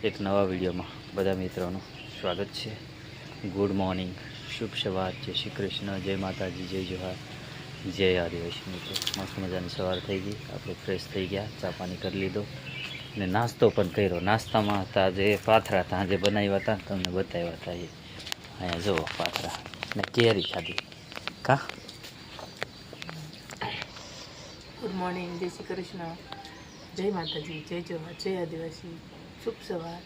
એક નવા વિડીયોમાં બધા મિત્રોનું સ્વાગત છે। ગુડ મોર્નિંગ, શુભ સવાર, જય શ્રી કૃષ્ણ, જય માતાજી, જય જોહાર, જય આદિવાસી મિત્રો। મસ્ત મજાની સવાર થઈ ગઈ, આપણે ફ્રેશ થઈ ગયા, ચા પાણી કરી લીધો ને નાસ્તો પણ કર્યો। નાસ્તામાં હતા જે પાથરા હતા જે બનાવ્યા હતા તમને બતાવ્યા હતા એ અહીંયા જુઓ પાથરા ને કેરી ખાધી કા। ગુડ મોર્નિંગ, જય શ્રી કૃષ્ણ, જય માતાજી, જય જોહાર, જય આદિવાસી, શુભ સવાર।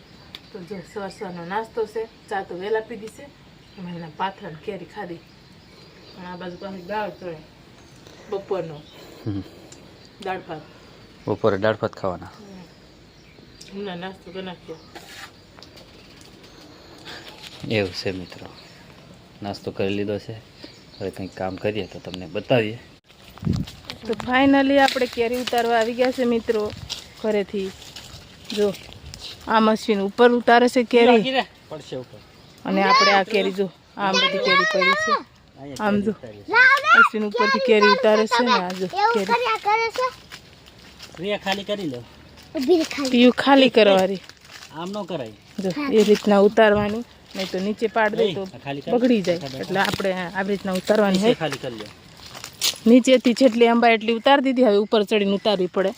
તો જો સવાર સવારનો નાસ્તો છે, ચા તો વહેલા પીધી છે, એમાં પાથરા ને કેરી ખાધી। અને આ બાજુ પાછી દાળ ચડે બપોરનો દાળ ભાત, બપોરે દાળ ભાત ખાવાના। હમણાં નાસ્તો કરી નાખ્યો એવું છે મિત્રો, નાસ્તો કરી લીધો છે, હવે કંઈક કામ કરીએ તો તમને બતાવીએ। તો ફાઇનલી આપણે કેરી ઉતારવા આવી ગયા છે મિત્રો ઘરેથી। જો આ મશીન ઉપર ઉતારે છે કેરી અને આપણે આ કેરી જો આમ બધી કેરી પડી છે, આમ જો મશીન ઉપરથી કેરી ઉતારે છે ને આ જો કેરી ખાલી કરી લો, પીયું ખાલી કરવાની, આમ ન કરાય જો એ રીતના ઉતારવાની, નહીં તો નીચે પાડ દે તો બગડી જાય, એટલે આપણે આવી રીતના ઉતારવાની છે। ખાલી કરી લો, નીચેથી જેટલી અંબા એટલી ઉતારી દીધી, હવે ઉપર ચડીને ઉતારવી પડે।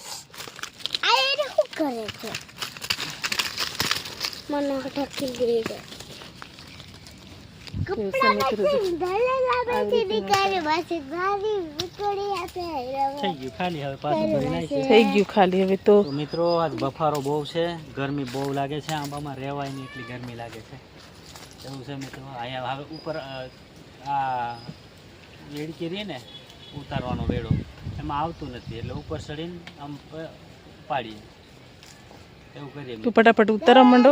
થઈ ગયું ખાલી હવે તો મિત્રો। આજ બફારો બહુ છે, ગરમી બહુ લાગે છે, આંબામાં રહેવાય નહીં એટલી ગરમી લાગે છે, એવું છે મિત્રો। અહીંયા હવે ઉપર આ વેડકી રહી ને ઉતારવાનો વેડો એમાં આવતું નથી, એટલે ઉપર ચડીને આમ પાડીએ એવું કરીએ। તું ફટાફટ ઉતારવા માંડો,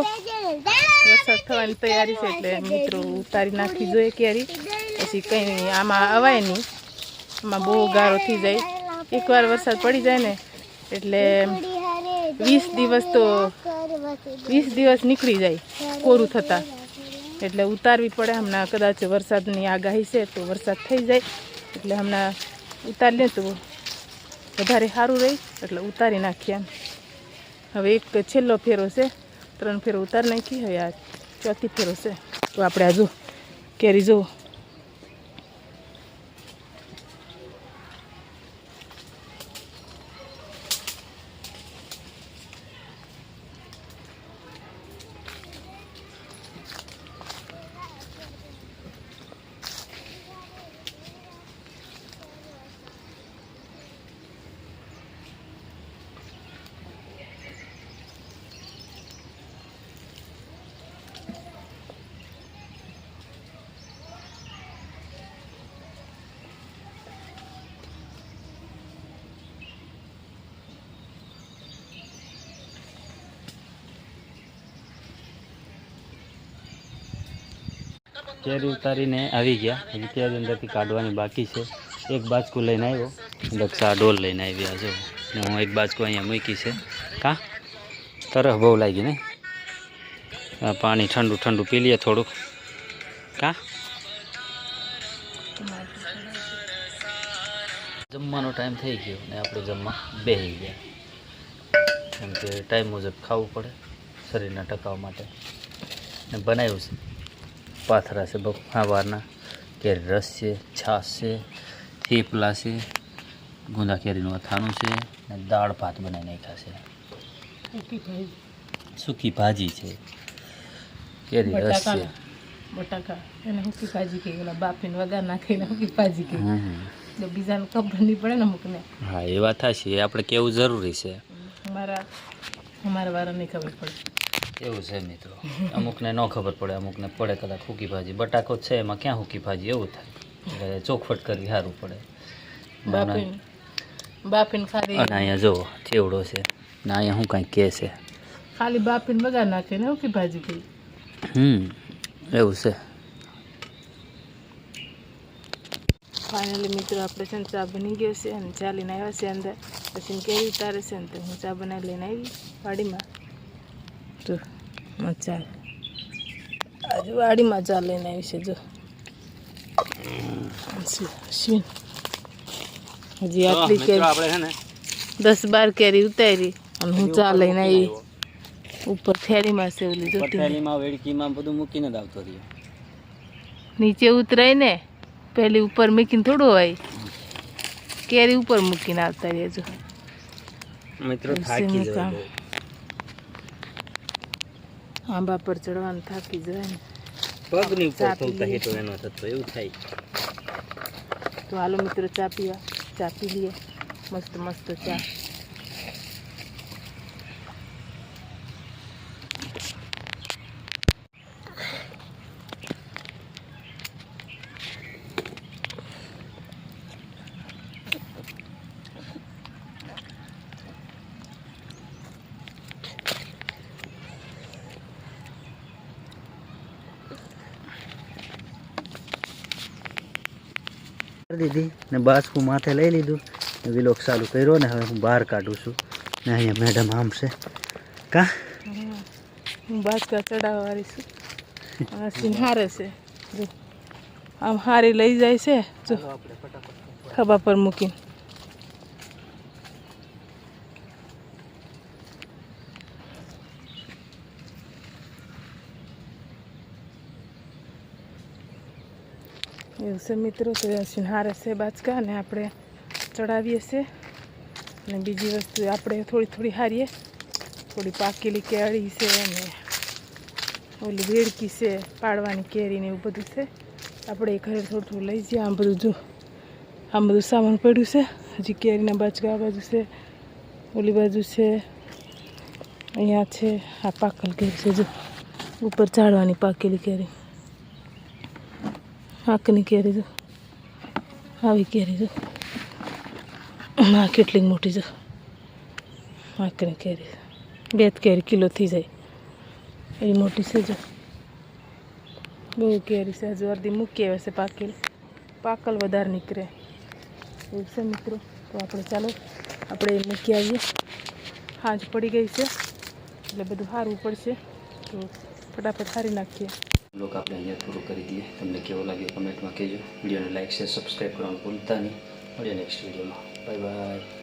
વરસાદ થવાની તૈયારી છે એટલે મિત્રો ઉતારી નાખવી જોઈએ કેરી, પછી કંઈ નહીં આમાં અવાય નહીં, આમાં બહુ ગારો થઈ જાય। એકવાર વરસાદ પડી જાય ને એટલે 20 દિવસ નીકળી જાય કોરું થતાં, એટલે ઉતારવી પડે। હમણાં કદાચ વરસાદની આગાહી છે તો વરસાદ થઈ જાય એટલે હમણાં ઉતારી લે તો વધારે સારું રહે, એટલે ઉતારી નાખીએ આમ। હવે એક છેલ્લો ફેરો છે, 3 ફેરો ઉતારી નાખી, હવે આ 4થી ફેરો છે। તો આપણે આ જો કેરી જુઓ, કેરી ઉતારીને આવી ગયા, હજી કેરી અંદરથી કાઢવાની બાકી છે। એક બાજકું લઈને આવ્યો, દક્ષા ડોલ લઈને આવ્યા જો, ને હું એક બાજકું અહીંયા મૂકી છે કા તરફ બહુ લાગી ને, પાણી ઠંડુ ઠંડુ પી લઈએ થોડુંક કા। જમવાનો ટાઈમ થઈ ગયો ને આપણે જમવા બેસી ગયા, કેમ કે ટાઈમ મુજબ ખાવું પડે શરીરના ટકાવ માટે, ને બનાવ્યું છે પાથરા છે સવારના, કેરી રસ છે, છાશ છે, થેપલા છે, ગુંદા કેરીનું અથાણું છે ને દાળ ભાત બનાવી નાખ્યા છે, સૂકી ભાજી છે, કેરી રસ છે, બટાકા એને સૂકી ભાજી કહી, ઓલા બાફીને વઘાર નાખીને સૂકી ભાજી કહી, તો બીજાને ખબર નહીં પડે ને અમુકને। હા એ વાત થાય, એ આપણે કેવું જરૂરી છે, અમારા વાળાને ખબર પડે એવું છે મિત્રો। અમુકને ન ખબર પડે, અમુકને પડે કદાચ સૂકી ભાજી, બટાકો છે એમાં ક્યાં સૂકી ભાજી એવું થાય, એટલે ચોખવટ કરવી સારું પડે। બાફીને ખાલી, અને અહીંયા જુઓ ચેવડો છે ને અહીંયા શું કાંઈ કે છે, ખાલી બાફીને વઘાર નાખીને સૂકી ભાજી કહી, એવું છે। ફાઇનલી મિત્રો આપણે છે ને ચા બની ગયો છે અને ચા લઈને આવ્યા છે અંદર, પછી કેરી ઉતારે છે ને તો હું ચા બનાવી લઈને આવી વાડીમાં। તો ચા આજે વાડીમાં ચા લઈને આવી છે, જો હજી આટલી કેરી આપણે છે ને 10-12 કેરી ઉતારી અને હું ચા લઈને આવી, ઉપર થેલીમાં છે ઓલી જોતી પટેલીમાં વેડકીમાં બધું મૂકીને જ આવતો રહ્યો. નીચે ઉતરાય ને પેલી ઉપર મૂકીને થોડું હોય કેરી ઉપર મૂકીને આવતા રહેજો મિત્રો એવું થાકી છે જાય કામ. બહુ. આંબા પર ચડવાનું થાકી જાય ને પગની ઉપર ચા થોડું પીએ. હેઠો એનો થતો એવું થાય. તો હાલો મિત્રો ચા પીવા ચા પી લઈએ મસ્ત મસ્ત ચા. દીધી ને બાસકું માથે લઈ લીધું ને વિલોક ચાલુ કર્યો ને હવે હું બહાર કાઢું છું ને અહીંયા મેડમ આમ છે કા હું બાજકા ચડાવવાળી છું આ સિંહારે છે જો આમ હારી લઈ જાય છે જો ખભા પર મૂકીને. એવું છે મિત્રો તો સિંહારે છે બાજકા ને આપણે ચડાવીએ છીએ અને બીજી વસ્તુ આપણે થોડી થોડી હારીએ થોડી પાકેલી કેળી છે ને ઓલી વેડકી છે પાડવાની કેરી ને એવું બધું છે આપણે એ ઘરે થોડું થોડું લઈ જઈએ. આમ બધું જો આમ બધું સામાન પડ્યું છે હજી કેરીના બાજકા આ બાજુ છે ઓલી બાજુ છે અહીંયા છે આ પાકલ કેરી છે જો ઉપર ઝાડવાની પાકેલી કેરી આંકની કેરી જો આવી કેરી જો આ કેટલી મોટી જો આંકની કેરી 2 કેરી કિલો થઈ જાય એવી મોટી છે જો બહુ કેરી છે હજુ અડધી મૂકી આવે છે પાકલ વધારે નીકળે એવું છે મિત્રો. તો આપણે ચાલો આપણે એ મૂકી આવીએ સાંજ પડી ગઈ છે એટલે બધું સારવું પડશે તો ફટાફટ સારી નાખીએ. લોક આપણે અહીંયા પૂરું કરી દઈએ. તમને કેવો લાગ્યો કમેન્ટમાં કહેજો. વિડીયોને લાઈક શેર સબસ્ક્રાઈબ કરવાનું ભૂલતા નહીં. મળીએ નેક્સ્ટ વિડીયોમાં. Bye bye.